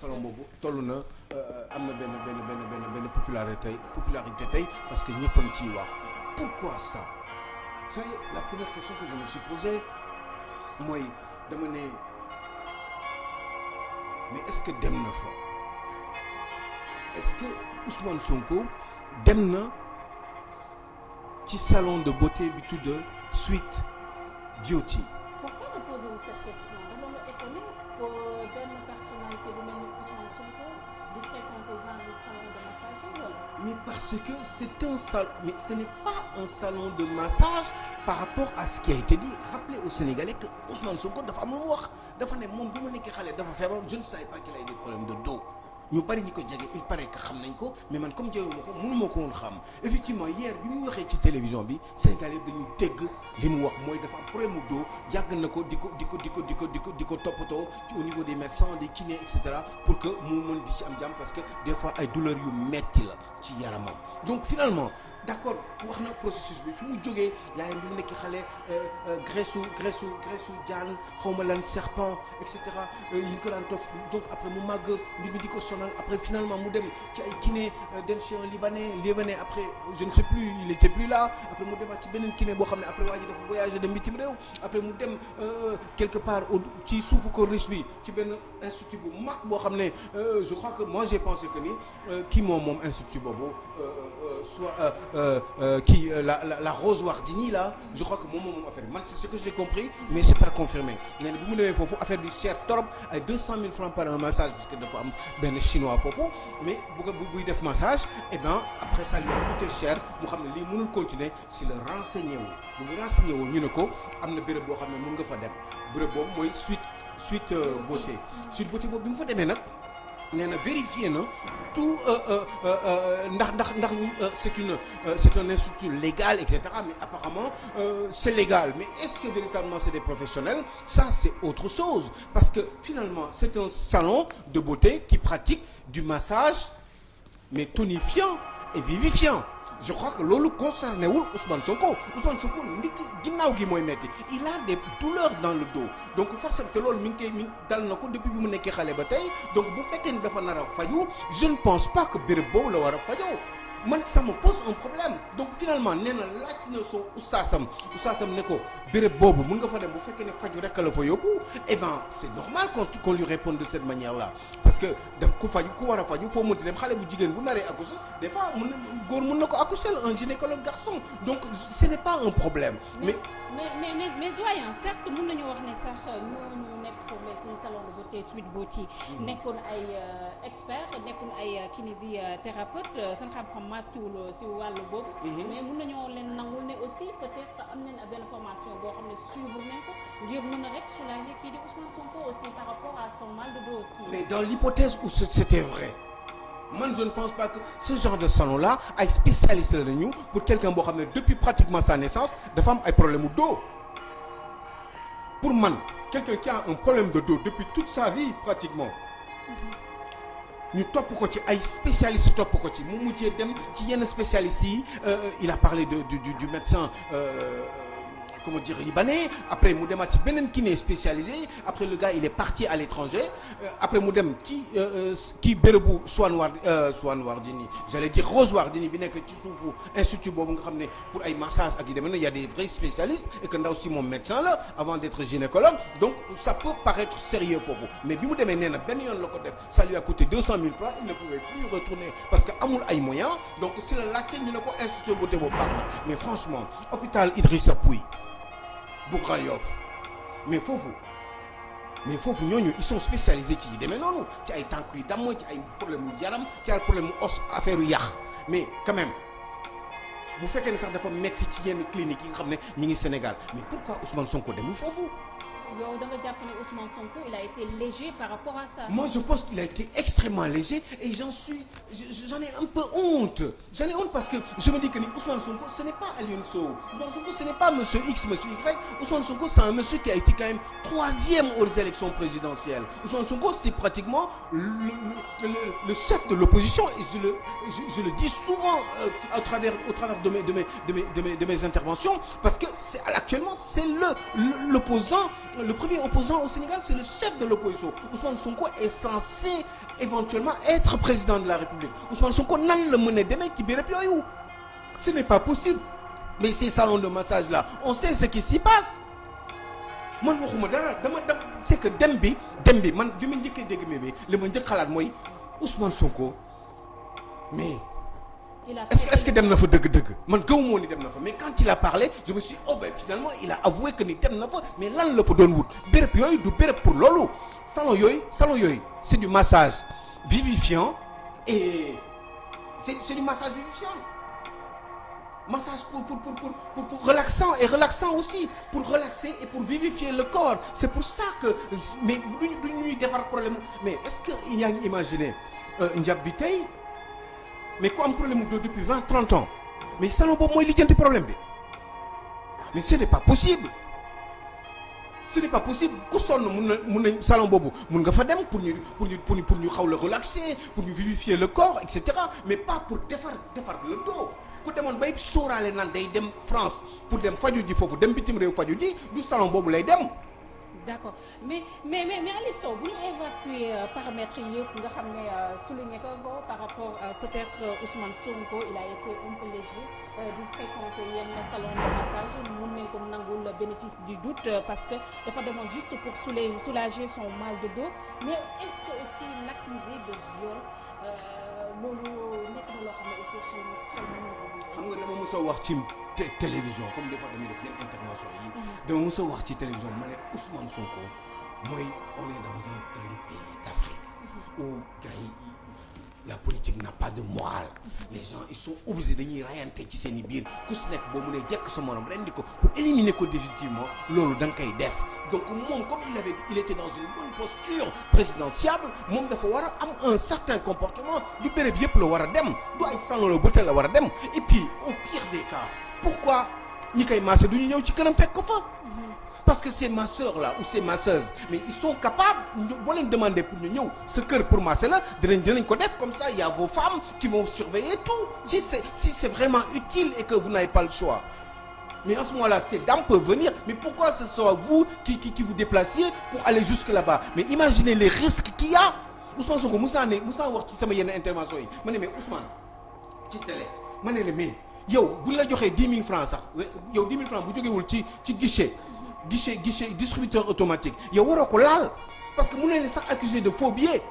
salon boobu toll na am na benn popularité tey parce que ñëpp a ngi ciy wax pourquoi ça. C'est la première question que je me suis posée mooy dama ne mais est-ce que dem na fa est-ce que Ousmane Sonko dem na ci salon de beauté bi tudd Sweet Beauty. Pourquoi nga posé wu cette question dama la étonné pour benn personnalité bu mel ni Ousmane Sonko di fréquenter genre les salons de massage wala. Mais parce que c'est un salon, mais ce n'est pas un salon de massage par rapport à ce qui a été dit. Rappelez aux Sénégalais que Ousmane Sonko dafa am lu mu wax dafa ne moom bi ma nekkee xale dafa feebar je ne savais pas qu'il a eu des problèmes de dos. ñu bari ñi ko jege il paraît que xam nañ ko mais man comme jegewuma ko mënuma ko woon xam effectivement hier bi mu waxee ci télévision bi Sénégal yëpp dañu dégg li mu wax mooy dafa am problème mu dos yàgg na ko di ko toppatoo au niveau des médecins des kinés et cetera pour que mu mën di ci am jàmm parce que des fois ay douleurs yu metti la ci yaramam donc finalement d'accord wax na processus bi fi mu jógee yaayam bi mu nekk xale graisse jaan xawma lan serpent et cetera ñu ko daan tof donc après mu màgg mbir mi di ko sonal après finalement mu dem ci ay kiné dem chez un libanais après je ne sais plus il était plus là après mu demaat ci beneen kiné boo xam ne après waa ji dafa voyager dem bitim réew après mu dem quelque part ci suufu ko riche bi ci benn institut bu mag boo xam ne je crois que moi j'ai pensé que ni kii moom institut boobu soit la Rose Wardini là je crois que moom affaire bi man c'est ce que j'ai compris mais c'est pas confirmé nee na bi mu demee foofu affaire bi cher trop ay 200 000 francs par un massage parce que dafa am benn chinois foofu mais buy def massage et bien après ça lui a coûté cher mu xam ne lii mënul continuer si le renseigné wu ñu ne ko am na béréb boo xam ne mën nga fa dem béréb boobu mooy Sweet Beauté Sweet Beauté boobu bi mu fa demee nag nee na vérifier na tout ndax c'est un institut légal et cetera mais apparemment c'est légal mais est-ce que véritablement c'est des professionnels ça c'est autre chose parce que finalement c'est un salon de beauté qui pratique du massage mais tonifiant et vivifiant je crois que loolu concerné wul Ousmane Sonko ndiki ginnaaw gi mooy metti il a des douleurs dans le dos donc forcément te loolu mi dal na ko depuis bi mu nekkee xale ba tey donc bu fekkee ni dafa nar a faju je ne pense pas que béréb boobu la war a fajoo man ça me pose un problème donc finalement nee na laaj na soo ustaasam ne ko béréb boobu mën nga fa dem bu fekkee ne faju rek la fa yóbbu eh ben c'est normal qu'on lui réponde de cette manière là parce que daf ku war a faju foo mënti dem xale bu jigéen bu naree accoucher des fois góor mën na ko accoucher un gynécologue garçon donc ce n'est pas un problème mais doyen certes mën nañu wax ne sax ñooñu nekk foofu la suñu salon de beauté Sweet Beauty nekkoon ay experts nekkoon ay kinésithérapeute seen xam-xam màccuwul si wàllu boobu mais mën nañoo leen nangul ne aussi peut-être am nañ benn formation boo xam ne suivre nañ ko ngir mën a rek soulager kii di Ousmane Sonko aussi par rapport à son mal de dos aussi mais dans l'hypothèse où c'était vrai man je ne pense pas que ce genre de salon là ay spécialiste la nañu pour quelqu'un boo xam ne depuis pratiquement sa naissance dafa am ay problème mu dos pour man quelqu'un qui a un problème de dos depuis toute sa vie pratiquement ñu topp ko ci ay spécialistes topp ko ci mu mujjee dem ci yenn spécialistes yi il a parlé du médecin comment dire libanais après mu demaat ci beneen kiné spécialisé après le gars il est parti à l'étranger après mu dem kii bérébu Swan Wardini j'allais dire Rose Wardini bi nekk ci suufu institut boobu nga xam ne pour ay massage ak yi demee na il y a des vrais spécialistes et que ndaw si moom médecin la avant d'être gynécologue donc ça peut paraître sérieux foofu mais bi mu demee nee na benn yoon la ko def ça lui a coûté 200 000 francs il ne pouvait plus retourner parce que amul ay moyens donc si la laajte ñu ne ko institut beauté boobu baax na mais franchement hôpital Idrissa Pouye bu Grand Yoff mais foofu ñooñu ils sont spécialisés ci yi demee noonu ci ay tànk yu damm ci ay problème yu yaram ci ay problème mu os affaire yu yàq mais quand même bu fekkee ne sax dafa metti ci yenn cliniques yi nga xam ne ñi ngi Sénégal mais pourquoi Ousmane Sonko demul foofu yow da nga jàpp ne Ousmane Sonko il a été léger par rapport à ça. Moi je pense qu'il a été extrêmement léger et j'en ai un peu honte. J'en ai honte parce que je me dis que Ousmane Sonko ce n'est pas Aliou Sow. Ousmane Sonko ce n'est pas monsieur X, monsieur Y. Ousmane Sonko c'est un monsieur qui a été quand même 3e aux élections présidentielles. Ousmane Sonko c'est pratiquement le chef de l'opposition et je le dis souvent au travers de mes interventions parce que actuellement c'est l'opposant. Le premier opposant au Sénégal, c'est le chef de l'opposition. Ousmane Sonko est censé éventuellement être président de la République Ousmane Sonko nan la mën a demee ci béréb yooyu ce n'est pas possible mais ces salons de massage là on sait ce qui s'y passe man waxuma dara dama c'est que dem bi man bi ma njëkkee dégg mi bi li ma njëkk xalaat mooy Ousmane Sonko mais est-ce que dem na fa dëgg-dëgg man gëw moo ni dem na fa mais quand il a parlé je me suis dit oh ben finalement il a avoué que ni dem na fa mais lan la fa doon wut béréb yooyu du béréb pour loolu salon yooyu c'est du massage vivifiant et c'est du massage vivifiant massage pour relaxant et relaxant aussi pour relaxer et pour vivifier le corps c'est pour ça que mais du ñuy defar problème mais est-ce que yaa ngi imaginer njab bi tey mais ku am problème mu depuis 20-30 ans mais salon boobu mooy lijjanti problème bi mais ce n'est pas possible ku sonn mun na salon boobu mun nga fa dem pour ñu xaw la relaxer pour ñu vivifier le corps et cetera mais pas pour defar le dos ku demoon bay sóoraale naan day dem France pour dem faju ji foofu dem bitim réew faju ji du salon boobu lay dem. d'accord mais Aliou Sow bu ñu évacuer paramètres yi yëpp nga xam ne souligné ko par rapport peut-être Ousmane Sonko il a été un peu léger di fréquenter yenn salon de massage mun nañ ko nangul le bénéfice du doute parce que dafa demoon juste pour soulager son mal de dos mais est-ce que aussi l'accusé de viol loolu nekk na loo xam ne aussi xel mën na ko xam nga dama mos a wax ci télévision comme des fois damay def yenn intervention yi dama mos a wax ci télévision ma ne Ousmane Sonko mooy on est dans les pays d'Afrique où gars yi la politique n'a pas de morale les gens ils sont obligés dañuy rayante ci seen i biir ku si nekk boo mënee jekk sa morom rendi ko pour éliminer ko définitivement loolu da nga koy def donc moom comme il était dans une bonne posture présidentiable moom dafa war a am un certain comportement du béréb yëpp la war a dem du ay salon la bëtel la war a dem et puis au pire des cas pourquoi ñi koy massé du ñu ñëw ci kanam fekk ko fa parce que ces masseurs là ou ces masseuses mais ils sont capables boo leen demander pour ñu ñëw sa kër pour masser la dinañ ko def comme ça il y a vos femmes qui vont surveiller tout si c'est vraiment utile et que vous n'avez pas le choix mais en ce moment-là ces dames peuvent venir mais pourquoi ce soit vous qui vous déplaciez pour aller jusque là-bas mais imaginez les risques qu'il y a Ousmane Sonko mos naa wax ci sama yenn intervention yi ma ne mais Ousmane ci télé ma ne la mais yow bu la joxee 10 000 francs sax yow 10 000 francs bu jógewul ci guichet distributeur automatique yow waroo ko laal parce que mu ne sax accusé de faux billets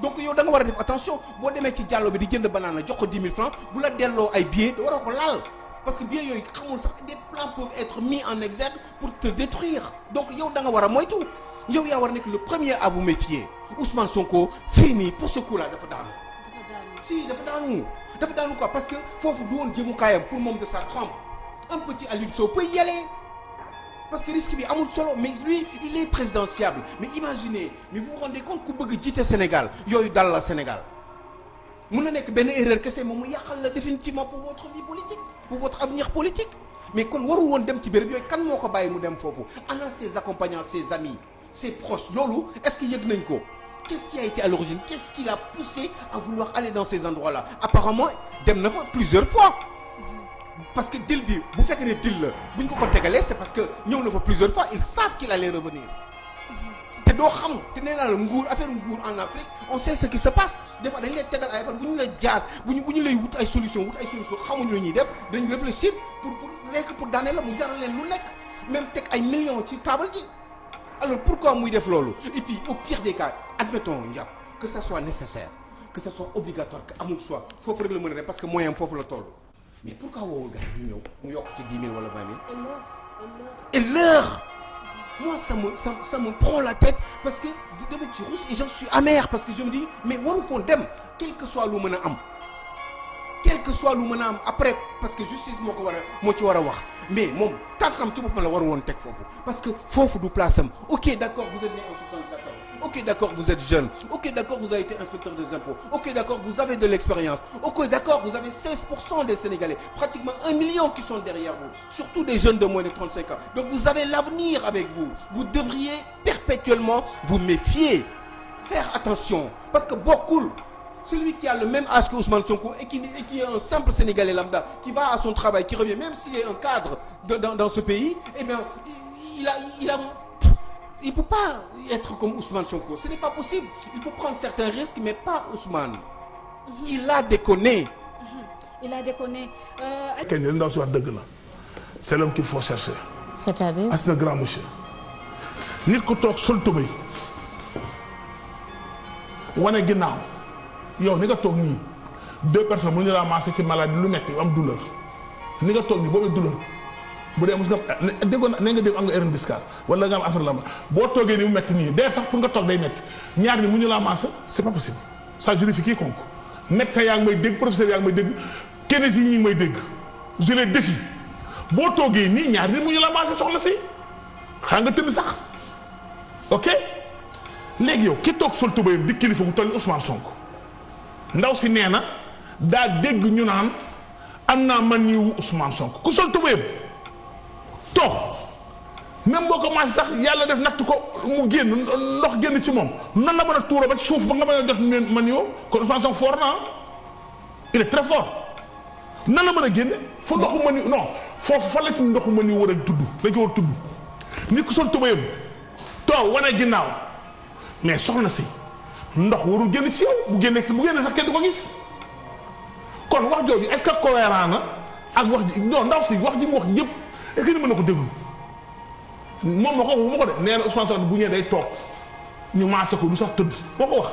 donc yow da nga war a def attention boo demee ci jàllo bi di jënd banana jox ko 10 000 francs bu la delloo ay billets da waroo ko laal parce que billets yooyu xamul sax des plans peuvent être mis en exergue pour te détruire donc yow da nga war a moytu yow yaa war a nekk le premier à vous méfier Ousmane Sonko fii nii pour ce coup là dafa daanu quoi parce que foofu du woon jëmukaayam pour moom de sa trempe un petit Aliou Sow peut y aller parce que risque bi amul solo mais lui il est présidentiable mais imaginez mais vous vous rendez compte ku bëgg jiite Sénégal yooyu dal la Sénégal mun na nekk benn erreur kese moom mu yàqal la définitivement pour votre vie politique pour votre avenir politique mais kon warul woon dem ci béréb yooyu kan moo ko bàyyi mu dem foofu ana ses accompagnants ses amis ses proches loolu est-ce que yëg nañ ko qu'est-ce qui a été à l'origine qu'est-ce qui l'a poussé à vouloir aller dans ces endroits-là apparemment dem na fa plusieurs fois parce que deal bi bu fekkee ne deal la bu ñu ko tegalee c'est parce que ñëw na fa plusieurs fois ils savent qu'il allait revenir te doo xam te nee naa la affaire nguur en Afrique on sait ce qui se passe des fois dañu lay tegal ay fan bu ñu la jaar bu ñu lay wut ay solution xamuñu lu ñuy def dañu réfléchir pour daane la mu jaral leen lu nekk même teg ay millions ci table ji alors pourquoi muy def loolu et puis au pire des cas admettons njàpp que ça soit nécessaire que ça soit obligatoire que amul choix foofu rek la mën a def parce que moyen foofu la toll mais pourquoi woowul gars yi ñu ñëw mu yokk ci 10 000 wala 20 000. et l'heure moi ça me prend la tête parce que dama ci rousse et j'en suis amer parce que je me dis mais waru foon dem quel que soit lu mën a am après parce que justice moo ci war a wax mais moom tànkam ci boppam la war woon teg foofu parce que foofu du place am ok d'accord vous êtes né en 74 ok d'accord vous êtes jeune ok d'accord vous avez été inspecteur des impôts ok d'accord vous avez de l'expérience ok d'accord vous avez 16% des Sénégalais pratiquement 1 million qui sont derrière vous surtout des jeunes de moins de 35 ans donc vous avez l'avenir avec vous devriez perpétuellement vous méfier faire attention parce que bokkul celui qui a le même âge que Ousmane Sonko et qui est un simple Sénégalais lambda qui va à son travail qui revient même s'il est un cadre dans ce pays eh bien il a il peut pas être comme Ousmane Sonko, ce n'est pas possible. Il peut prendre certains risques, mais pas Ousmane. Il a déconné. il a déconné. kenn li ndaw si wax dëgg la c'est l'homme qu'il faut chercher. c'est-à-dire. c'est un grand monsieur. nit ku toog sol tubéy wane ginnaaw yow ni nga toog nii 2 personnes mu ñu la massé ci maladie lu metti am douleur ni nga toog nii boobu douleur bu dee mos nga déggoon ne nga dégg am nga hernie discale wala nga am affaire la boo toogee ni mu metti nii day sax pour nga toog day metti ñaar ni mu ñu la massé c'est pas possible ça justifie quiconque médecin yaa ngi may dégg professeur yaa ngi may dégg keneen si ñi ngi may dégg je les défie boo toogee nii ñaar ni mu ñu la massé soxla si xaa nga tëdd sax ok léegi yow ki toog sol tubéyam di kilifa bu toll ni Ousmane Sonko ndaw si nee na daa dégg ñu naan am naa man ñi wu Ousmane Sonko ku sol tubéyam toog même boo ko maasee sax yàlla def natt ko mu génn ndox génn ci moom nan la mën a tuura ba ci suuf ba nga mën a jot man yow kon Ousmane Sonko fort na il est très fort nan la mën a génne fu ndoxu mën yi non foofu fa la ci ndoxu mën yi war a tudd lañ ko war a tudd nit ku sol tubéyam toog wane ginnaaw mais soxna si ndox warul génn ci yow bu génnee sax kenn du ko gis kon wax jooju est-ce que cohérent na ak wax ji non ndaw si wax ji mu wax yëpp est-ce que ni mën na ko déglu moom ma ko de nee na Ousmane Sonko bu ñëwee day toog ñu maase ko du sax tëdd moo ko wax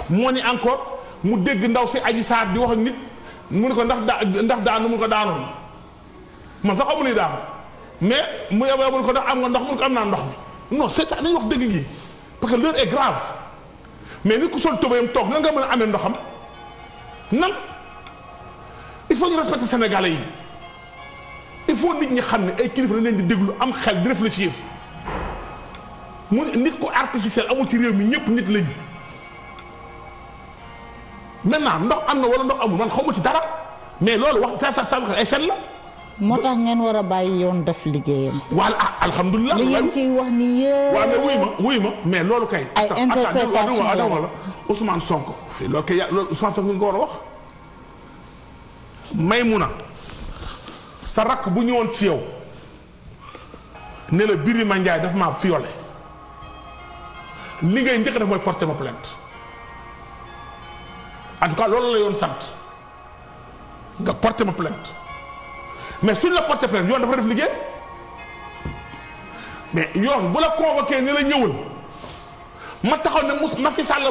moo ni encore mu dégg ndaw si Adji Sarr di wax ak nit mu ne ko ndax daanu mu ne ko daanoon man sax amul daanu mais mu yebal ko ndax am nga ndox mu ne ko am naa ndox mi non c'est dañuy wax dëgg gi parce que l'heure est grave mais ni ku sol tubéyam toog nan nga mën a amee ndoxam nan il faut ñu respecter Sénégalais yi il faut nit ñi xam ne ay kilifa dañ leen di déglu am xel di réfléchir mu nit ku artificiel amul ci réew mi ñëpp nit lañ maintenant ndox am na wala ndox amul man xaw ma ci dara mais loolu wax ça ay fen la. moo tax ngeen war a bàyyi yoon def liggéeyam. wala alhamdulilah. li ngeen ciy wax ni yëpp. waaw mais wuy ma mais loolu kay. ay interprétation la la Ousmane Sonko. fii loolu kay loolu Ousmane Sonko nga war a wax. Maymuna sa rakk bu ñëwoon ci yow ne la Birima Ndiaye daf maa violé li ngay njëkk def mooy porter ma plainte en tout cas loolu la yoon sant nga porter ma plainte. mais suñ la porté plainte yoon dafa def liggéey mais yoon bu la convoqué ni la ñëwal ma taxaw ne Macky Sall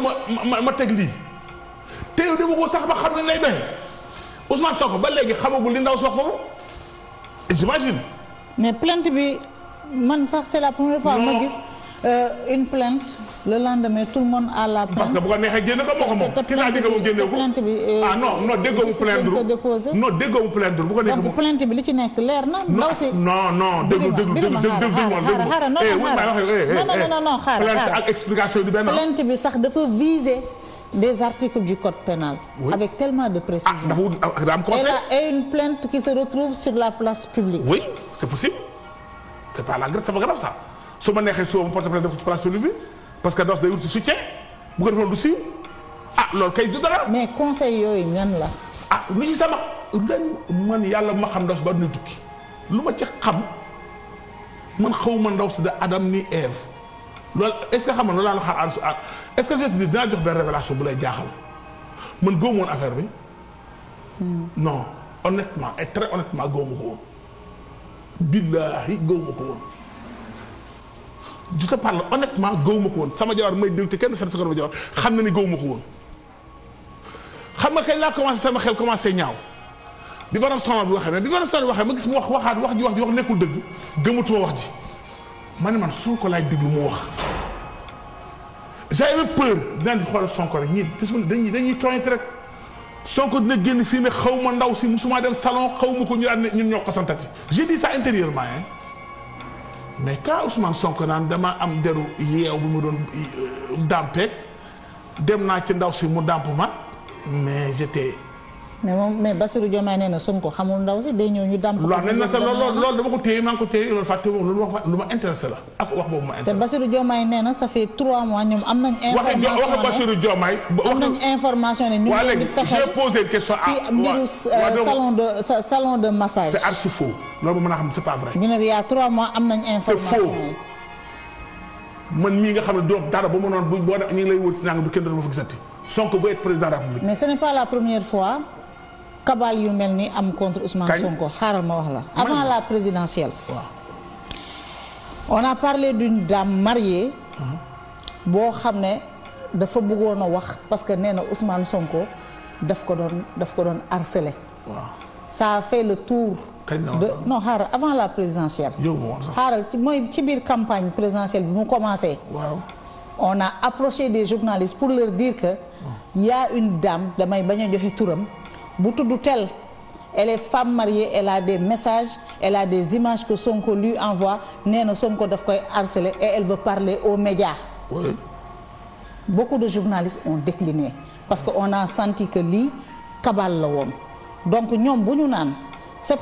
ma teg lii te yow dama ko sax ba xam ne lay doy Ousmane Sonko ba léegi xamagul li ndaw si wax foofu j'imagine. mais plainte bi man sax c'est la première fois ma gis une plainte le lendemain tout le monde à la plainte. parce que bu ko neexee génne ko moo ko moom. ki naa dégg mu génne ko plainte bi ah non déggoo mu plaindre non déggoo mu plaindre bu ko neexee donc plainte bi li ci nekk leer na. ndaw si non déglu plainte ak explication du benn. plainte bi sax dafa viser des articles du code pénal. Oui. Avec tellement de précision. dafa am conseil. Et une plainte qui se retrouve sur la place publique. Oui, c'est possible. C'est pas grave ça. su ma neexee suba ma porte plainte def ko ci place publique bi parce que dos day wut ci soutien bu ko defoon du siiw loolu kay du dara. mais conseil yooyu ñan la. lu ci sama man yàlla ma xam ndaw si ba dina tukki lu ma ci xam man xaw ma ndaw si da Adam ni Ève loolu est-ce que xam nga loolu laa la xaar est-ce que je te dis dinaa jox benn révélation bu lay jaaxal man góob woon affaire bi. non honnêtement et très honnêtement góob ma ko woon. billaahi góob ma ko woon. je te parle honnêtement góob ma ko woon sama jabar may déglu te kenn seen sa jabar xam na ni góob ma ko woon. xam nga kañ laa commencé sama xel commencé ñaaw bi borom soxna bi waxee mais bi borom soxna bi waxee ma gis mu waxaat wax ji nekkul dëgg gëmatuma wax ji ma ne man Sonko laay déglu mu wax. j'avais peur dinaa di xoolal Sonko rek ñii bis dañuy tooñati rek Sonko dina génn fii ne xaw ma ndaw si musuma dem salon xaw ma ko ñu daan ne ñun ñoo ko santati j'ai dit ça intérieurement hein mais quand Ousmane Sonko naan dama am deru yeew bu mu doon dàmpeeg dem naa ci ndaw si mu dàmp ma mais j'étais. mais Bassirou Diomaye nee na Sonko xamul ndaw si day ñëw ñu dàmp. loolu dama ko téye maa ngi ko téye loolu fàtte loolu lu ma intéressé la ak wax boobu ma intéressé. te Bassirou Diomaye nee na ça fait 3 mois ñoom am nañ. information wax Bassirou Diomaye. am nañ information ne ñu ngi leen di fexeel j'ai posé une question ci mbiru salon de massage. c'est archi faux loolu mën naa xam c'est pas vrai. ñu ne il y a 3 mois am nañ information. c'est faux man mii nga xam ne doom dara ba ma noonu boo ñu ngi lay wër ci nangam du kenn doon ma fa gisati Sonko veut être président de la République. mais ce n'est pas la première fois cabale yu mel ni am contre Ousmane Sonko xaaral ma wax la. avant la présidentielle. waaw. on a parlé d'une dame mariée. boo xam ne dafa bëggoon a wax parce que nee na Ousmane Sonko daf ko doon harceler. waaw. ça a fait le tour. non xaaral avant la présidentielle. yow ma wax sax xaaral ci biir campagne présidentielle bi mu commencé. waaw. on a approché des journalistes pour leur dire que y a une dame damay bañ a joxe turam bu tudd tel elle est femme mariée elle a des messages elle a des images que Sonko lui envoie nee na Sonko daf koy harceler et elle veut parler aux médias. oui. beaucoup de journalistes ont décliné parce que on a senti que lii cabale la woon donc ñoom bu ñu naan c'est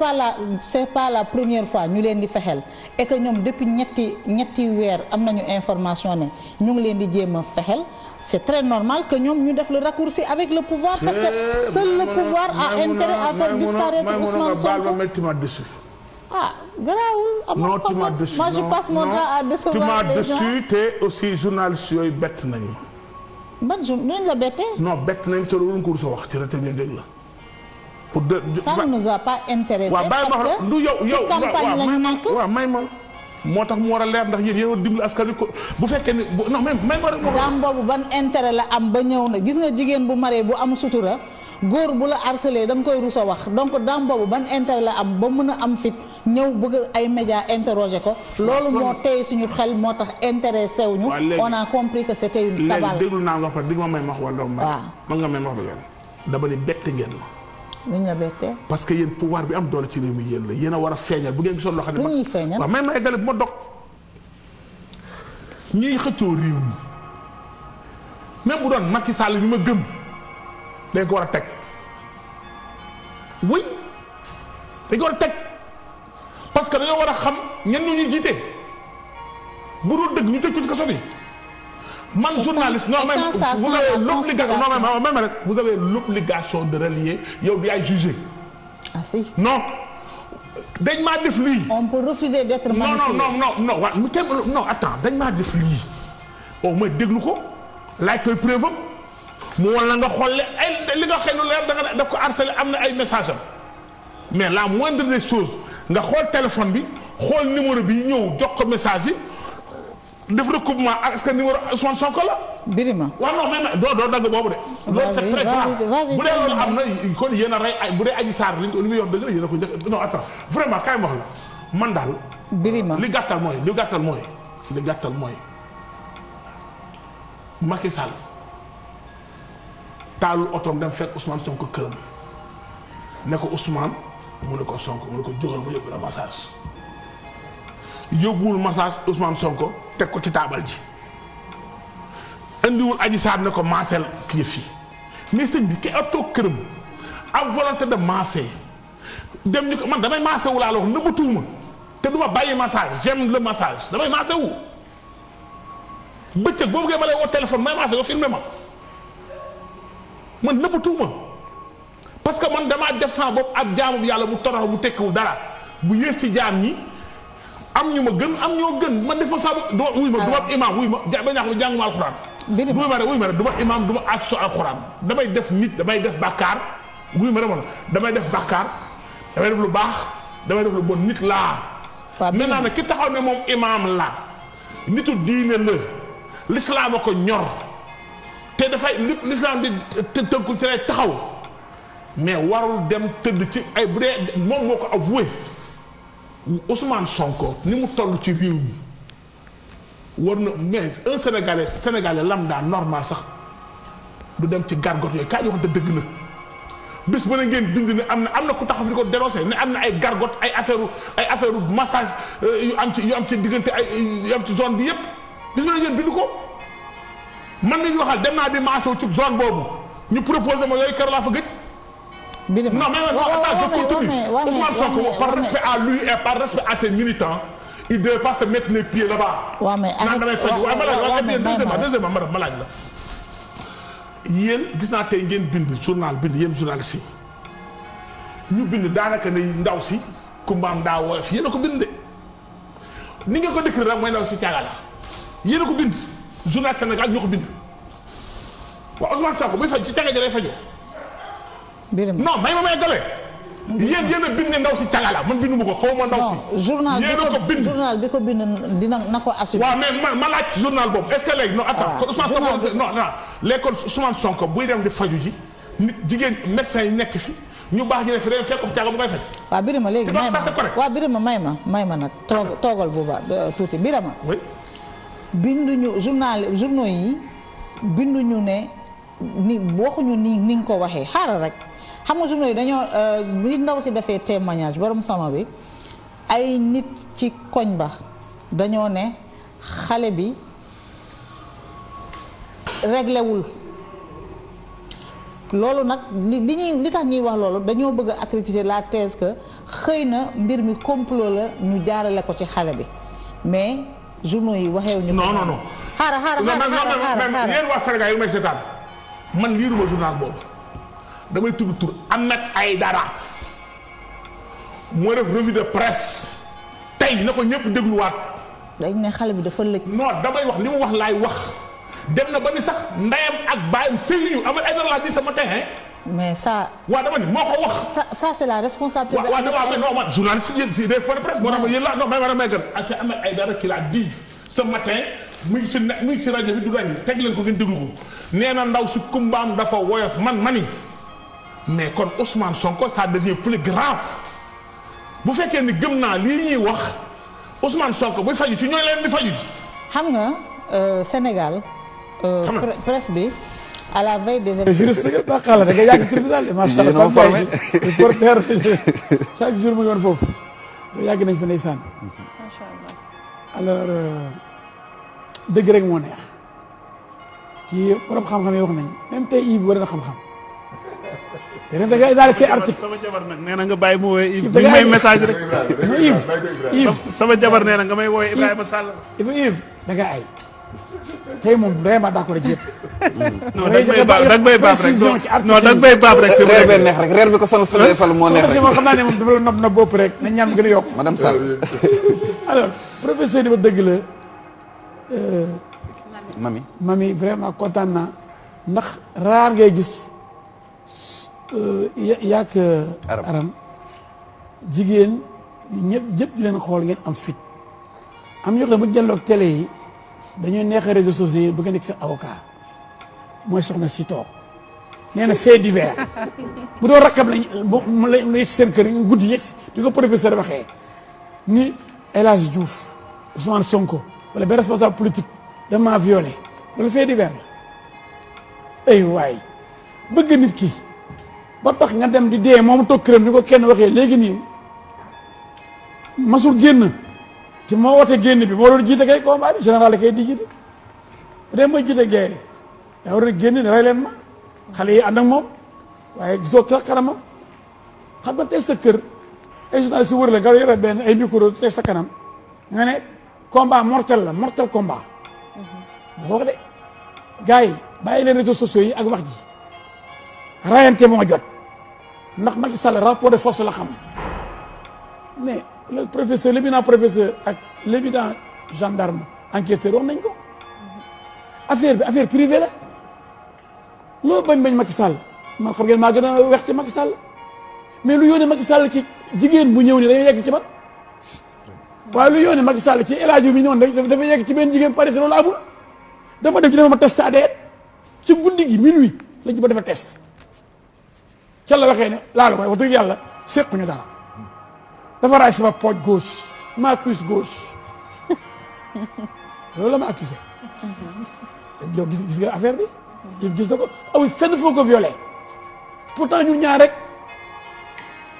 pas la première fois ñu leen di fexeel et que ñoom depuis ñetti weer am nañu information ne ñu ngi leen di jéem a fexeel c'est très normal que ñoom ñu def le raccourci avec le pouvoir parce que seul le pouvoir a intérêt à faire disparaître Ousmane Sonko. ah garaawul. non tu m'as déçu moi je passe mon temps à décevoir les gens. tu m'as déçu te aussi journaliste yooyu bett nañu. ban jour dinañ la bettee. non bett nañu te loolu ko wax ci rajo bi dégg la. pour ça ne nous a pas intéressé. parce que du yow ci campagne lañu nekk. waaw may ma moo tax mu war a leer ndax yéen yéen a dimbali askan wi ko bu fekkee ni non may ma rek. daam boobu ban intérêt la am ba ñëw na gis nga jigéen bu maree bu am sutura góor bu la harcelé da nga koy rus a wax donc daam boobu ban intérêt la am ba mën a am fit ñëw bëgg ay médias interroger ko. loolu moo tey suñu xel moo tax intéressé wuñu. on a compris que c'était une cabale. léegi déglu naa nga wax di nga ma may ma wax wala man nga may ma wax dëgg dama ni bett ngeen ma. luñ la bettee. parce que yéen pouvoir bi am doole ci réew mi yéen la yéen a war a feeñal bu ngeen gisoon loo xam ne. lu ñuy feeñal waaw may ma eggale bu ma dog ñuy xëccoo réew mi même bu doon Macky Sall bi ma gëm dañ ko war a teg oui dañ ko war a teg parce que dañoo war a xam ñenn ñu ñuy jiite bu dul dëgg ñu tëj ko ci kaso bi. man journaliste non même vous avez l'obligation de relier yow di ay jugé. ah si. non dañ maa def lii. on peut refuser d'être manipulé. non attends dañ maa def lii au moins déglu ko laaj koy preuve am mu wala nga xool ay li nga xëy lu leer da nga daf ko harcelé am na ay message am mais la moindre des choses nga xool téléphone bi xool numéro bi ñëw jox ko message yi. def recoupement ak est-ce que numéro Ousmane Sonko la. Birima. waaw non mais doo dagg boobu de. loolu c'est très grave bu dee loolu am na kon yéen a rey bu dee Adji Sarr li muy wax dëgg la yéen a ko njëkk non attends vraiment kaay ma wax la man daal. Birima li gàttal mooy Macky Sall taalul otoom dem fekk Ousmane Sonko këram ne ko Ousmane mu ne ko Sonko mu ne ko jógal mu yóbbu la massage yóbbuwul massage Ousmane Sonko. teg ko ci taabal ji indiwul Adji Sarr ne ko maaseel kii fii mais sëñ bi ki a toog këram am volonté de masser dem ñu ko man damay massé wu laa la wax nëbbatuwuma te du ma bàyyi massage j'aime le massage damay massé wu bëccëg boobu ngay ma lay woo téléphone may massé nga filmé ma man nëbbatuwuma parce que man damaa def sama bopp ab jaamu yàlla bu torox bu tekkiwul dara bu yées ci jaam ñi am ñu ma gën am ñoo gën man def ma saa du ma wuy ma du ma imaam wuy ma ba ñaax bi jànguma alxuraan. wuy ma rek du ma imaam du ma afisu alxuraan damay def nit damay def bàkkaar wuy ma rek wala damay def bàkkaar damay def lu baax damay def lu bon nit laa. maintenant nag ki taxaw ne moom imaam la nitu diine la l'islam a ko ñor te dafay l'islam di tënku ci lay taxaw mais warul dem tëdd ci ay bu dee moom moo ko avoué. Ousmane Sonko ni mu toll ci réew mi war na mais un sénégalais lambda normal sax du dem ci gargote yooyu kaay waxante dëgg na bés ba ne ngeen bind ne am na ku taxaw fi ko dénoncé ne am na ay gargote ay affaire massage yu am ci diggante yu am ci zone bi yépp bés ba ne ngeen bind ko man mi ñu waxal dem naa di maasoo ci zone boobu ñu proposé ma yooyu kër laa fa gëj. non mais je continue. Ousmane Sonko par respect à lui et par respect à ses militants il ne devait pas se mettre les pieds là-bas. waaw mais deuxièmement madame ma laaj la yéen gis naa tey ngeen bind journal bind yéen journaliste yi ñu bind daanaka ne ndaw si kumbaam daa woyof yéen a ko bind de ni nga ko décrire rek mooy ndaw si caaga la yéen a ko bind journal Sénégal ñoo ko bind waaw Ousmane Sonko buy faj ci caga ji lay fajoo. non may ma may gale. yéen a bind ne ndaw si caga la man bindu ma ko xaw ma ndaw si. journal bi ko bind dina na ko assumer. waaw mais ma laaj journal boobu est-ce que léegi non attends kon Ousmane Sonko non léegi kon Ousmane Sonko buy dem di faju ji nit jigéen médecin yi nekk fi ñu baax ñu ne fi dañu fekk comme caga bu koy faj. waaw Birima léegi may ma nag toogal bu baax tuuti Birima. oui. binduñu journaux yi binduñu ne ni waxuñu ni nga ko waxee xaaral rek xam nga journaux yi dañoo li ndaw si defee témoignage borom salon bi ay nit ci koñ ba dañoo ne xale bi réglé wul loolu nag li tax ñuy wax loolu dañoo bëgg a accréditer la thèse que xëy na mbir mi complot la ñu jaarale ko ci xale bi mais journaux yi waxeewuñu. non. xaaral yéen waa Sénégal yi may seetaan man liiruma journal boobu damay tudd tur Ahmed Aïdara moo def revue de presse tey na ko ñëpp dégluwaat. dañ ne xale bi dafa lëj. non damay wax li mu wax laay wax dem na ba ni sax ndeyam ak baayam sëyuñu Ahmed Aïdara laa di sama tey mais ça. waaw dama ni moo ko wax. ça c'est la responsabilité. waaw non man journaliste si des points de presse moo tax ma yéen la non may ma gën c'est Ahmed Aïdara qui l'a dit ce matin mu ngi ci rajo bi du rajo teg leen ko ngeen déglu ko nee na ndaw si kumbaam dafa woyof mani mais kon Ousmane Sonko ça devient plus grave bu fekkee ni gëm naa lii ñuy wax Ousmane Sonko buy faju ci ñooy leen di faju ji. xam nga Sénégal. presse bi. à la veille des élections juriste da nga yàgg tribunal de macha allah reporter chaque jour mu ngi woon foofu yàgg nañ fa ndeysaan. macha allah. alors dëgg rek moo neex kii borom xam-xam yi wax nañ même tey Yves war na xam-xam te nag da ngay daal see article. sama jabar nag nee na nga bàyyi mu woowee Yves mi ngi may message rek. non Yves sama jabar nee na nga may woowee Ibrahima Sall. Yves da nga ay tey moom vraiment d'accord ci yëpp. non dag may baab rek non dag may baab rek. reer bee neex rek reer bi ko sonal sa fal moo neex rek. moom xam naa ne moom dafa la nopp na bopp rek nañ ñaan mu gën a yokk. madame Sall. alors professeur yi ba dëgg la. mami vraiment kontaan naa ndax raar ngay gis yàq aram jigéen ñëpp di leen xool ngeen am fit am ñoo xam ne bu jëloog télé yi dañoo neex a réseaux sociaux yi bëgg a nekk seen avocat mooy soxna si toog nee na fait divers bu doon rakkam la yegg seen kër guddi yegg di ko professeur waxee ni El Hadj Diouf Ousmane Sonko wala benn responsable politique dama violé loolu fait divers la ay waay bëgg nit ki ba tax nga dem di dee moom toog këram ni ko kenn waxee léegi nii masul génn te moo wote génn bi moo doon jiite kay combat bi général kay di jiite bu dee mooy jiite guerre daa war a génn ne rey leen ma xale yi ànd ak moom waaye gisoo sax kanamam xam nga tey sa kër ay journaliste wër la nga yore benn ay micro tey sa kanam nga ne combat mortel la mortel combat moo wax de gars yi bàyyi leen réseaux sociaux yi ak wax ji rayante moo jot ndax Macky Sall rapport de force la xam mais le professeur l'éminent professeur ak l'éminent gendarme enquêteur wax nañ ko affaire bi affaire privée la loo bañ Macky Sall man xam ngeen maa gën a wex ci Macky Sall mais lu yónnee Macky Sall ci jigéen bu ñëw ni dañuy yegg ci man waaye lu yónnee Macky Sall ci El Hadj bi ñëwoon dafa yegg ci benn jigéen pare loolu amul dama def ci dama ma test ADN ci guddi gi minuit lañ ci ba defa test ca la waxee ne laalu mooy wax dëgg yàlla sequñu dara dafa raay sama poche gauche ma cuisse gauche loolu la ma accusé yow gis nga affaire bi yow gis na ko amul fenn foo ko violé pourtant ñun ñaar rek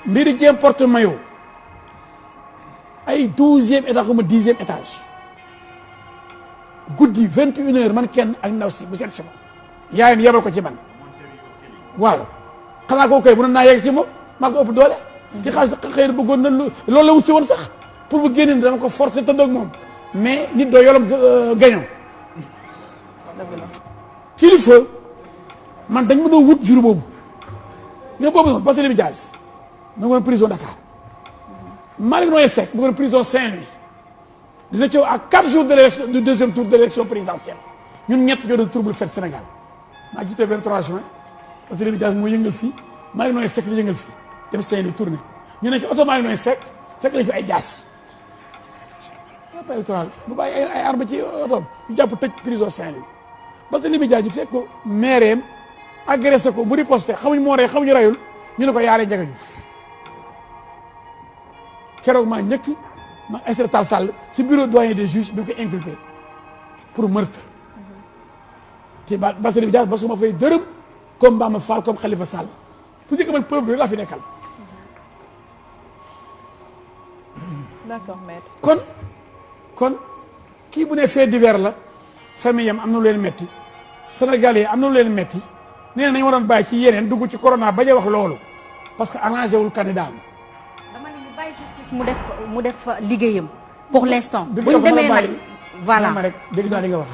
mbiri jéem porte maillot ay 12e étage comme 10e étage guddi 21h man kenn ak ndaw si bu seet si ma yaayam yebal ko ci man waaw xanaa koo koy mënoon naa yegg ci moom maa ko ëpp doole ci xaalis xëy na bëggoon na loolu la wut si woon sax pour bu génne dama ko forcer tëdd ak moom mais nit doo yolom gañoo kilifa man dañ ma doon wut jour boobu nga boobu noonu Barthélémy Dias ma ngi woon prison Dakar Malick Noël Seck mu ngi woon prison Saint-Louis nous étions à 4 jours de l'élection du deuxième tour de l'élection présidentielle ñun ñett ñoo doon trouble fête Sénégal maa jiite 23 juin Barthélémy Dias moo yëngal fii Malick Noël Seck la yëngal fii dem Saint-Louis tourné ñu ne ci oto Malick Noël Seck fekk lañ fi ay jaas campagne électorale mu bàyyi ay armes ci otoom ñu jàpp tëj prison Saint-Louis Barthélémy Dias ñu fekk ko maireem agressé ko mu riposté xamuñ moo rey xamuñu reyul ñu ne ko yaaree Ndiaga Diouf keroog maa njëkki ma Aïssata Tall Sall ci bureau doyen des juges bi ko inculpé pour meurtre te Barthélémy Dias ba su ma fay dërëm comme Bamba Fall comme Khalifa Sall pour dire que man peuple laa fi nekkal. d'accord maître. kon kii bu ne fait divers la famille am na lu leen metti Sénégalais am na lu leen metti nee na nañu waroon bàyyi ci yeneen dugg ci corona bañ a wax loolu parce que arrangé wul candidat am. dama ne ñu bàyyi justice mu def liggéeyam pour l'instant. bu ñu demee nag voilà ma rek dégg naa li nga wax.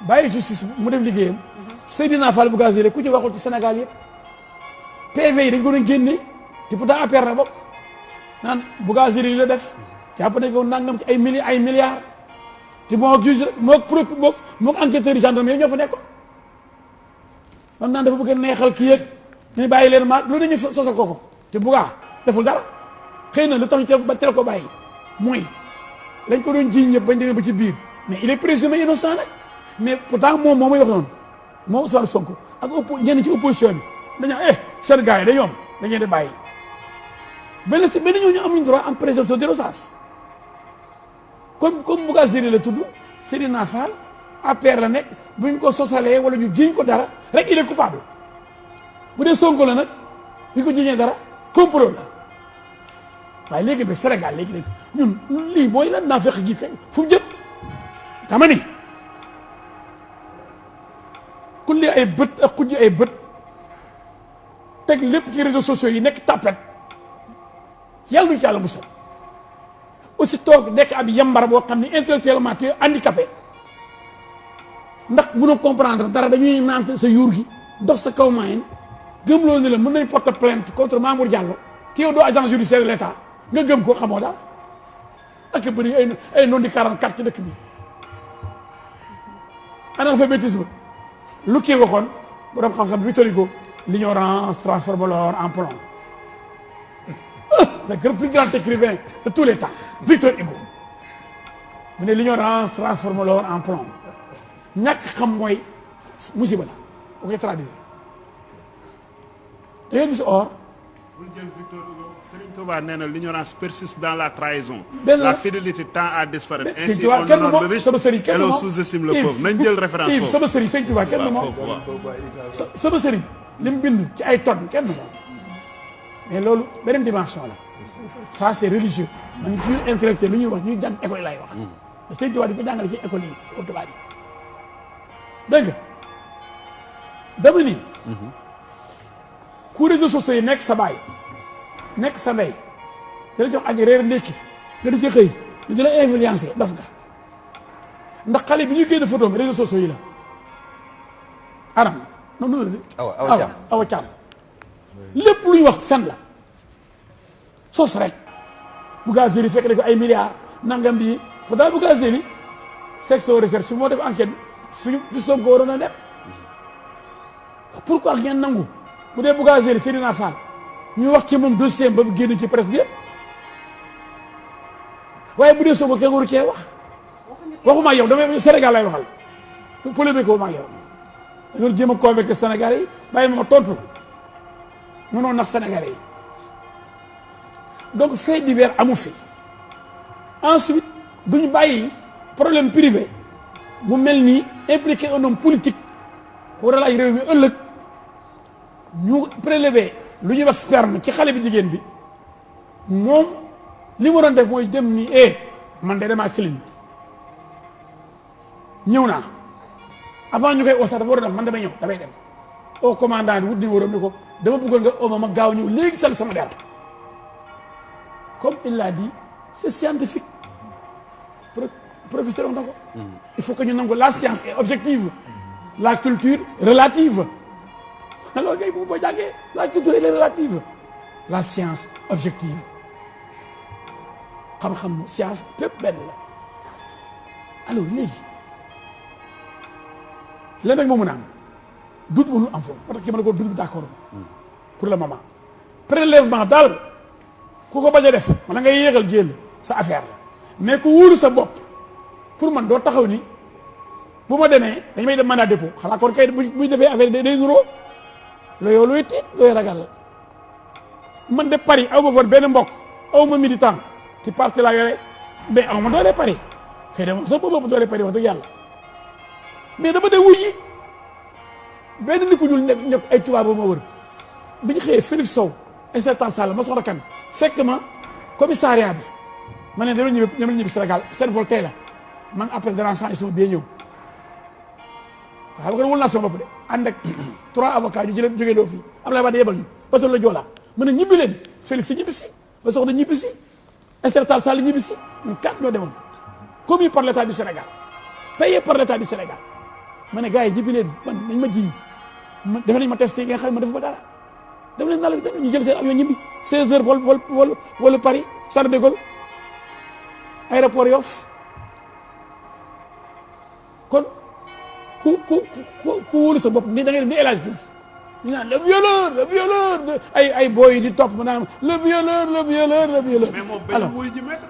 bàyyi justice mu def liggéeyam. Seydina Fall Bougazelli ku ci waxul ci Sénégal yëpp. PV yi dañ ko doon génne te pourtant APR na bokk naan Bougazelli li la def jàpp nañ ko nangam ci ay milliards te moo juge moo enquêteurs yi gendarmerie ñoo fa nekkoon. man naan dafa bëgg a neexal kii yëg ñu bàyyi leen ma lu dañu sosal ko te Bouga deful dara xëy na lu tax ñu ba teel ko bàyyi mooy lañ ko doon jiiñ ñëpp bañ demee ba ci biir mais il est présumé innocent nag mais pourtant moom moo may wax noonu moom Ousmane Sonko ak ñenn ci opposition bi dañoo seen gars yi dañoo am dañu leen di bàyyi benn ñooñu amuñu droit am présomption d'innocence comme Bougazelli la tudd Seydina Fall APR la nekk buñ ko sosalee wala ñu jiiñ ko dara rek il est coupable bu dee Sonko la nag buñ ko jiiñee dara complot la waaye léegi ba Sénégal léegi ñun lii mooy lan naa fekk ji fu mu jëm dama ni kulli ay bët ak kujji ay bët teg lépp ci réseaux sociaux yi nekk tapet yàlla nuñu ci yàlla musal aussi toog nekk ab yambar boo xam ne intellectuellement tu es handicapé ndax mënoo comprendre dara dañuy naan sa yuur gi dox sa kaw maayin gëm loo ne la mën nañ porter plainte contre Mamour Diallo ki yow doo agent judiciaire de l'État nga gëm ko xamoo daal ak bëri ay non di 44 ci dëkk bi analphabétisme lu kii waxoon borom xam-xam Victor Hugo l'ignorance transforme l'or en plomb le plus grand écrivain de tous les temps Victor Hugo mu ne l'ignorance transforme l'or en plomb ñàkk xam mooy musiba la bu koy traduire da ngay gis or. bul jël Victor Hugo Serigne Touba nee na l'ignorance persiste dans la trahison. benn la fidélité tend à disparaître. ainsi on honore le riche sama sëriñ kenn et l'on sous-estime le pauvre. nañ jël référence foofu sama sëriñ Sëriñ Touba kenn moom sama sëriñ li mu bind ci ay tonnes kenn moom mais loolu beneen dimension la ça c'est religieux man fi intellectuel lu ñuy wax ñuy jàng école yi laay wax. te Sëriñ Touba di ko jàngale ci école yi au tubaab yi dégg nga dama ni. ku réseaux sociaux yi nekk sa baay nekk sa ndey te la jox añ reer ndékki nga di ci xëy ñu di la influencer daf nga ndax xale bi ñu génn photo bi réseaux sociaux yi la aram noonu la awa caam lépp lu ñu wax fen la sos rek Bougazelli fekk ne ko ay milliards nangam bi pourtant Bougazelli section recherche su moo def enquête bi suñu fi soom ko waroon a dem pourquoi ngeen nangu bu dee Bougazelli Seydina Fall ñu wax ci moom dossier ba mu génn ci presse bi yëpp waaye bu dee Sonko kenn waru cee wax waxuma yow damay Sénégal lay waxal polémique ko ma yow da nga jéem a convaincre Sénégalais yi bàyyi ma tontu mënoon nax Sénégalais yi donc fait divers amu fi ensuite duñu bàyyi problème privé mu mel nii impliqué un homme politique ko war a laaj réew mi ëllëg ñu prélever lu ñuy wax sperme ci xale bi jigéen bi moom li mu doon def mooy dem ni man de damaa clean ñëw naa avant ñu koy oo sax dafa war a def man damay ñëw damay dem au commandant bi wut ni waroon ni ko dama bëggoon nga ooma ma gaaw ñëw léegi sal sama der comme il l'a dit c'est scientifique professeur wax na ko il faut que ñu nangu la science est objective la culture relative alors kay boo jàngee la culture est relative la science objective xam-xam science lépp benn la alors léegi lenn rek moo mën a am doute mënul am foofu parce que ki mën a ko doute bi d'accord pour le moment prélèvement daal ku ko bañ a def wala ngay yéegal jéem sa affaire la mais ku wóolu sa bopp pour man doo taxaw ni bu ma demee dañ may def mandat dépôt xanaa kon kay buñ defee affaire day nuroo yow looy tiit looy ragal man de Paris aw ma foon benn mbokk aw ma militant ci parti laa yore mais aw ma doole Paris xëy na moom sax boobu doole Paris wax dëgg yàlla mais dama de wuyi benn nit ku ñuul nekk ay tubaab ba ma wër bi ñu xëyee Félix Sow Aïssata Tall Sall ma soxla kan fekk ma commissariat bi ma ne dama ñibbi Sénégal seen vol tey la man après dara saa suma bee ñëw xam nga wul naa sama bopp de ànd ak 3 avocats ñu jëlee jógee loo fii Abdoulaye Wade yebal ñu bato la Joola mën a ñibbi leen Félix si ñibbi si ba soxna ñibbi si Aïssata Tall Sall ñibbi si ñun 4 ñoo demoon commis par l'état du Sénégal payé par l'état du Sénégal ma ne gars yi ñibbi leen man nañ ma jiñ defe nañ ma testé nga xam ne ma def ba dara dem leen daal ñu jël seen avion ñibbi 16 heures vol Paris Charles de Gaulle aéroport Yoff kon ku wóolu sa bopp ni da ngay def ni El Hadj Diouf ñu naan le violeur ay booy di topp mu naan le violeur. mais moom bañul wuyu ji maître.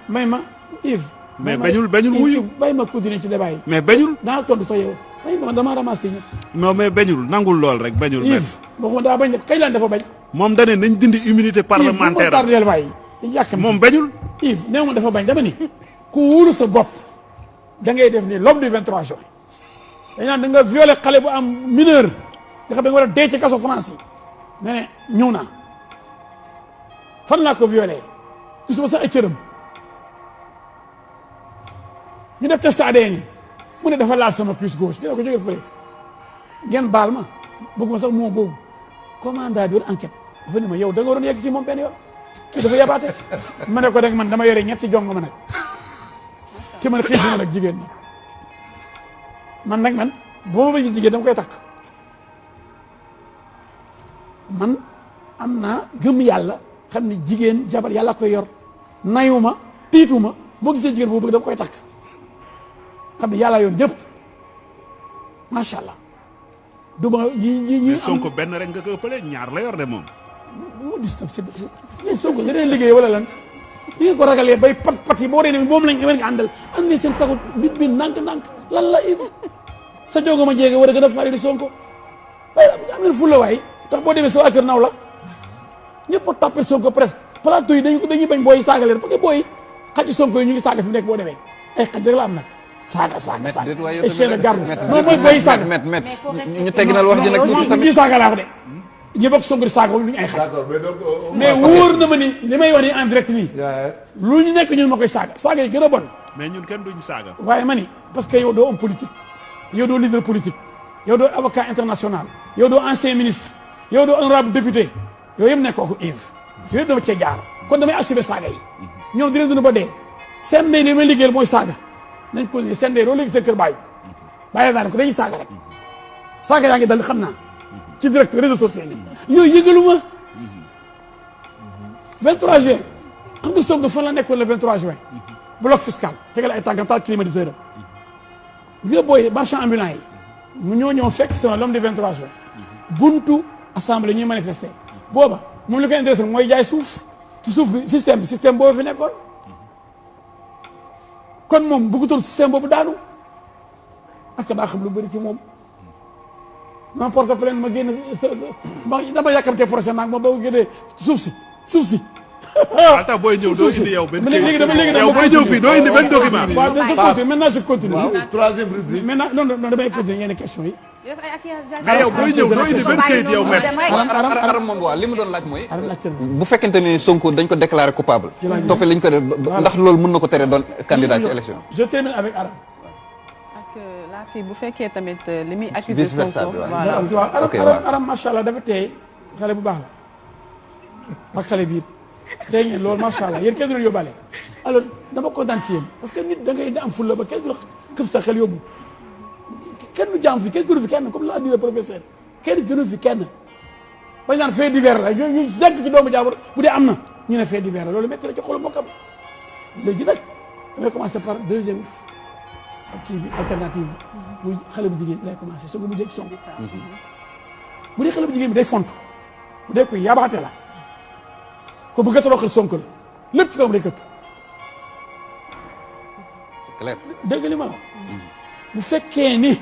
may ma Yves. mais bañul wuyu. bàyyi ma continuer ci débat yi. mais bañul. daa tontu sa yow may ma damaa ramassé ñëpp. non mais bañul nangul lool rek bañul. Yves waxuma daa bañ def kay laan dafa bañ. moom da ne nañ dindi immunité parlementaire am. Yves waay yàq moom bañul. Yves néew ma dafa bañ dama ni ku wóolu sa bopp da ngay def ni l'homme du 23 juin. dañ naan da nga violé xale bu am mineur nga xam ne nga war a dee ci kaso France yi nga ne ñëw naa fan laa ko violé gisuma sax ay cëram ñu def test ADN yi mu ne dafa laal sama cuisse gauche ñu ne ko jógee fële ngeen baal ma bëgguma sax moom boobu commandant bi woon enquête dafa ne ma yow da nga waroon yegg ci moom benn yoon kii dafa yabaate ma ne ko rek man dama yore ñetti jong ma nag ki man xiif ma nag jigéen ñi man nag man boo ma bëgg jigéen dama koy takk man am naa gëm yàlla xam ni jigéen jabar yàlla koy yor nayuma tiituma boo gisee jigéen boo bëgg dama koy takk xam ni yàlla yoon ñëpp macha allah du ma ñi Sonko benn rek nga ko ëppale ñaar la yor de moom. moo dis tam si yéen Sonko nga deen liggéey wala lan li nga ko ragalee bay pat yi boo dee ne moom lañ nga àndal am ni seen sago bit bi nànk lan la Ibu sa jongo ma jéege war a gën a fari di Sonko waaye am leen fulla waay ndax boo demee sa waa kër naw la ñëpp a toppee Sonko presque plateau yi dañuy bañ booy saaga leen parce que booy xaji Sonko yi ñu ngi saaga fi mu nekk boo demee ay xaj rek la am nag saaga et chien de garde non mooy booy saaga ñu tegginal wax ji nag ñuy saaga laa ko de ñu bokk Sonko di saaga lu ñu ay xaj mais wóor na ma ni li may wax ni en direct nii lu ñu nekk ñun ma koy saaga yi gën a bon mais ñun kenn duñu saaga waaye ma ni parce que yow doo homme politique yow doo leader politique yow doo avocat international yow doo ancien ministre yow doo honorable député yow yëpp nekkoo ko Yves yow yëpp dama cee jaar kon damay assumer saaga yi ñoom dinañ dund ba dee seen ndey li may liggéeyal mooy saaga nañ ko seen ndey loolu léegi seen kër bàyyi naa ko dañuy saaga rek saaga yaa ngi dal xam naa ci direct réseaux sociaux yi yooyu yëgalu ma 23 juin xam nga Sonko fan la nekkoon le 23 juin bloc fiscal tegal ay tànkam taal climatiseur am nga booy marchand ambulant yi mu ñoo fekk sama l'homme du 23 juin buntu assemblée ñuy manifester booba moom li ko intéressé mooy jaay suuf ci suuf bi système boobu fi nekkoon kon moom bëggutoon système boobu daanu ak daa xam lu bëri ci moom ma porte plainte ma génn dama yàkkamtee procès maag moom doo génnee suuf si ata booy ñëw doo indi yow benn léegi yow booy ñëw fii doo indi benn document waaw maintenant je continue troisième rubrique maintenant non damay continuer yenn question yi mais yow booy ñëw doo indi benn kayit yow met aram moom waaw li mu doon laaj mooy bu fekkente ni Sonko dañ ko déclaré coupable toppee lañ ko def ndax loolu mën na ko tere doon candidat ci élection je termine avec Aram la fii bu fekkee tamit li muy accusé Sonko waaw Aram macha allah dafa teey xale bu baax la ak xale bi tey ngeen loolu macha allah yéen kenn du leen yóbbaale alors dama kontaan ci yéen parce que nit da ngay am fulla ba kenn du la këf sa xel yóbbu kenn du jaam fi kenn gënu fi kenn comme l'a dit le professeur kenn gënu fi kenn bañ naan fait divers la ñu yàgg ci doomu jaambur bu dee am na ñu ne fait divers la loolu métti la ci xolu mbokkam léegi nag damay commencé par deuxième kii bi alternative bi muy xale bu jigéen bi lay commencé soo ko mu jëkk Sonko bu dee xale bu jigéen bi day fontu bu dee ko yabaate la ko bëgg a toroxal Sonko la lépp ci kawam day këpp c'est clair dégg li ma la bu fekkee ni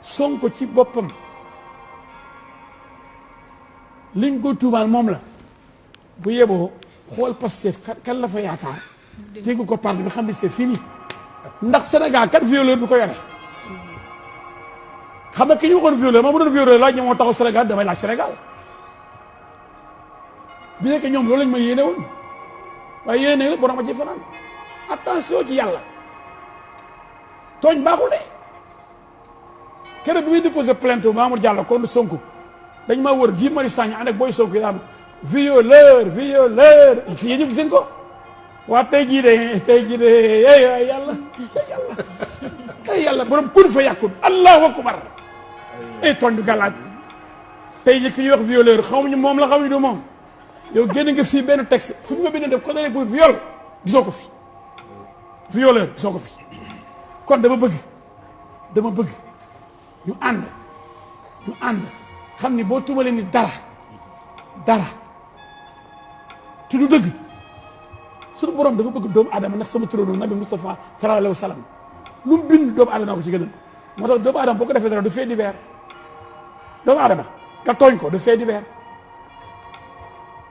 Sonko ci boppam liñ ko tuumaal moom la bu yeboo xool Pastef kan la fa yaakaar dégg ko parti bi xam ni c'est fini ndax Sénégal kat violeur du ko yore xam nga ki ñu waxoon violeur moom mu doon violeur laaj ñi moo taxaw Sénégal damay laaj Sénégal bi nekk ñoom loolu lañ ma yéene woon waaye yéene la borom a ci fanaan attention ci yàlla tooñ baaxul de keroog bi muy déposé plainte Mamour Diallo contre Sonko dañ maa wër Guy Marius Sagna ànd ak booy Sonko yi am violeur ci yéen ñëpp gis ko waa tey jii de ay yàlla borom kun fa yàkkun allahu akbar ay tooñ du gàllaaj tey jii ki ñuy wax violeur xamuñu moom la xamuñu du moom yow génn nga fii benn texte fu ñu ma bindee def condamné pour viol gisoo ko fi violeur gisoo ko fi kon dama bëgg ñu ànd xam ni boo tuumalee ni dara te du dëgg suñu borom dafa bëgg doomu aadama ndax sama turóonoo nabi Moustapha sallallahu alayhi wa sallam lu mu bind doomu aadama ko ci gënal moo tax doomu aadama boo ko defee dara du fait divers doomu aadama nga tooñ ko du fait divers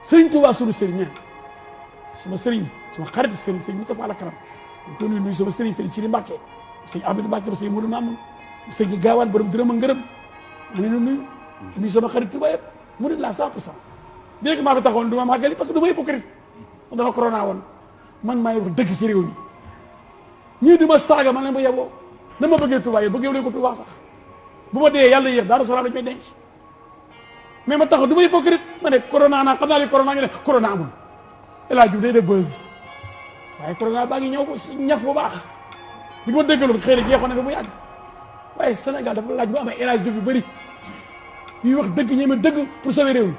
sëriñ Tuubaa sunu sëriñ ñaan sama sëriñ sama xarit sëriñ Moustapha Alakaram dañ ko nuyu sama sëriñ Sidi Mbacke sëriñ Abdou Mbacke ba sëriñ Modou Mamoun sëriñ Gaawaan borom dërëm ak ngërëm ma ne la nuyu sama xarit Tuubaa yëpp mu ne la 100% bien que maa fi taxawoon du ma màggali parce que du ma hypocrite dama corona woon man maay wax dëgg ci réew mi ñii du ma saaga man leen ba yeboo na ma bëggee Tuubaa yi bëggee leen ko Tuubaa sax bu ma dee yàlla yéex Daaru Salaam lañ may denc mais ma taxaw du ma hypocrite ma ne corona naa xam naa li corona ñu ne corona amul El Hadj Diouf day def buzz waaye corona baa ngi ñëw ko ñaf bu baax bi ma déggaloon xëy na jeexoon na fi bu yàgg waaye Sénégal dafa laaj bu amee El Hadj Diouf yu bëri yuy wax dëgg ñeme dëgg pour sauver réew mi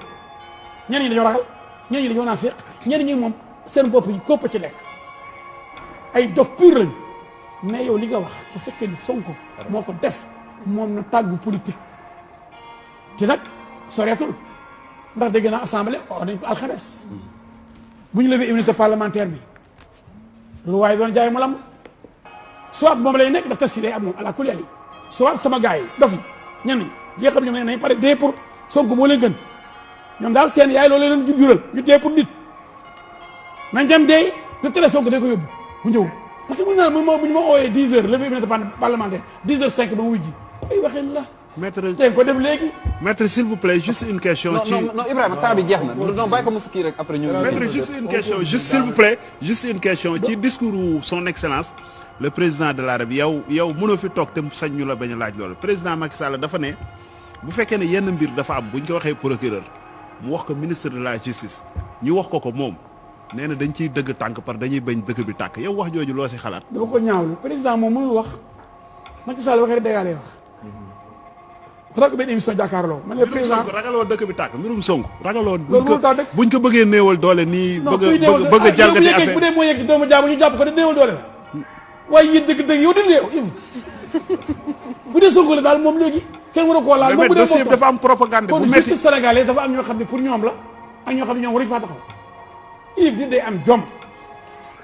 ñenn ñi dañoo ragal ñenn ñi dañoo naan féq ñenn ñi moom seen bopp yi kopp ci lekk ay dof pur lañ mais yow li nga wax bu fekkee ni Sonko moo ko def moom na tàggu politique te nag soreetul ndax dégg naa assemblée wax nañ ko alxames bu ñu levee immunité parlementaire bi lu waaye doon jaay mu lamb soit moom lay nekk daf tas si day am moom ala kulli ali soit sama gars yi dof yi ñenn ñi nga xam ñoom nañ pare dee pour Sonko moo leen gën ñoom daal seen yaay loolu leen jural ñu dee pour nit nañ dem dee ñu tere Sonko day ko yóbbu bu ñëw parce que bu ñu ma ooyee 10 heures levée immunité parlementaire 10 heures 5 ba mu wuy ji ay waxin la maître tey ko def léegi maître s'il vous plaît juste une question. non Ibrahima temps bi jeex na non bàyyi ko mu kii rek après ñu. maître juste une question juste s'il vous plaît juste une question ci discours son excellence le président de la République yow mënoo fi toog te sañ ñu la bañ a laaj loolu président Macky Sall dafa ne bu fekkee ne yenn mbir dafa am buñ ko waxee procureur mu wax ko ministre de la justice ñu wax ko moom nee na dañ ciy dëgg tànk par dañuy bañ dëgg bi tàkk yow wax jooju loo si xalaat. dama ko ñaawlu président moom mënul wax Macky Sall waxee rek dëgg wax. wax ko benn émission jàkkaarloo man le président ragaloo dëkk bi tàkk mbirum Sonko ragaloo buñ ko bëggee néewal doole nii bëgg a jalgati affaire bu dee moo yegg doomu jaamu ñu jàpp ko de néewal doole la waaye yéen dëgg yow dindi yow bu dee Sonko la daal moom léegi kenn war a koo laal moom bu dee dossier dafa am propagande bu kon métti justice sénégalais dafa am ñoo xam ne pour ñoom la ak ñoo xam ne ñoom waruñu faa taxaw Yves di day am jom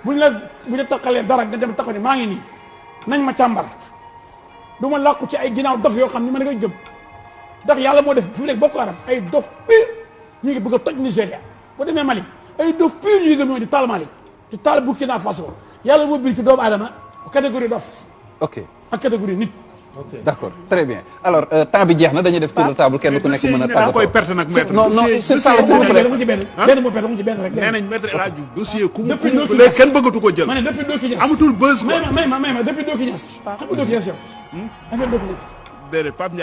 buñ la taqalee dara nga dem taxaw ne maa ngi nii nañ ma càmbar du ma làqu ci ay ginnaaw dof yoo xam ni ma ne koy gëm ndax yàlla moo def fi mu nekk Boko Haram ay dof pire ñu ngi bëgg a toj Nigéria boo demee Mali ay dof pire yu gëm ñoo di taal Mali di taal Burkina Faso yàlla moo biir ci doomu aadama catégorie dof ok ak catégorie nit. d'accord très bien alors temps bi jeex na dañuy def tour de table kenn ku nekk mën a tàggatoo koy perte nag maître non c'est ça s'il vous plaît dama ci benn moo perte dama ci benn rek nee nañ maître El Hadj Diouf dossier ku mu depuis léegi kenn bëggatu ko jël ma ne depuis Doki Niass amatul buzz quoi may ma depuis Doki Niass xam nga Doki Niass yow affaire Doki Niass déedéet Pape